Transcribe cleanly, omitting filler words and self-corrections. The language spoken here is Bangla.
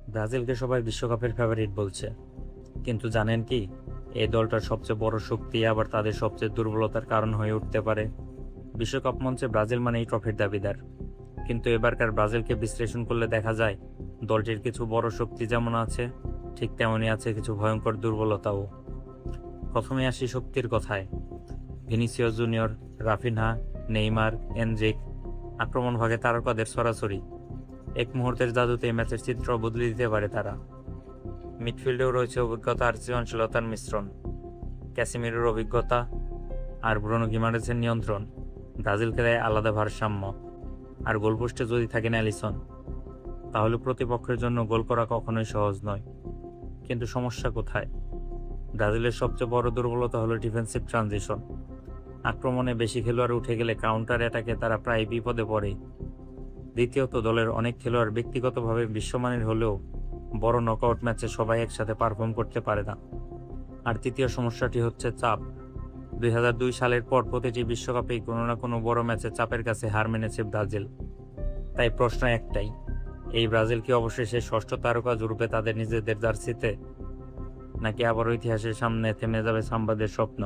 ব্রাজিলকে সবাই বিশ্বকাপের ফেভারিট বলছে, কিন্তু জানেন কি, এই দলটার সবচেয়ে বড় শক্তি আবার তাদের সবচেয়ে দুর্বলতার কারণ হয়ে উঠতে পারে। বিশ্বকাপ মঞ্চে ব্রাজিল মানে এই ট্রফির দাবিদার, কিন্তু এবারকার ব্রাজিলকে বিশ্লেষণ করলে দেখা যায় দলটির কিছু বড় শক্তি যেমন আছে, ঠিক তেমনই আছে কিছু ভয়ঙ্কর দুর্বলতাও। প্রথমে আসি শক্তির কথায়। Vinicius Junior, Raphinha, Neymar, Endrick আক্রমণ ভাগে তারকাদের সরাসরি এক মুহূর্তের জাদুতে এই ম্যাচের চিত্র বদলে দিতে পারে তারা। মিডফিল্ডেও রয়েছে অভিজ্ঞতা আর সৃজনশীলতার মিশ্রণ। ক্যাসিমিরোর অভিজ্ঞতা আর ব্রুনো গিমারেজের নিয়ন্ত্রণ ব্রাজিলকে দেয় আলাদা ভারসাম্য। আর গোলপোস্টে যদি থাকেন অ্যালিসন, তাহলে প্রতিপক্ষের জন্য গোল করা কখনোই সহজ নয়। কিন্তু সমস্যা কোথায়? ব্রাজিলের সবচেয়ে বড় দুর্বলতা হলো ডিফেন্সিভ ট্রানজিশন। আক্রমণে বেশি খেলোয়াড় উঠে গেলে কাউন্টার অ্যাটাকে তারা প্রায় বিপদে পড়ে। দ্বিতীয়ত, দলের অনেক খেলোয়াড় ব্যক্তিগতভাবে বিশ্বমানের হলেও বড় নকআউট ম্যাচে সবাই একসাথে পারফর্ম করতে পারে না। আর তৃতীয় সমস্যাটি হচ্ছে চাপ। 2002 সালের পর প্রতিটি বিশ্বকাপেই কোনো না কোনো বড় ম্যাচে চাপের কাছে হার মেনেছে ব্রাজিল। তাই প্রশ্ন একটাই, এই ব্রাজিল কি অবশেষে ষষ্ঠ তারকা জুড়বে তাদের নিজেদের জার্সিতে, নাকি আবারও ইতিহাসের সামনে থেমে যাবে সাম্বাদের স্বপ্ন?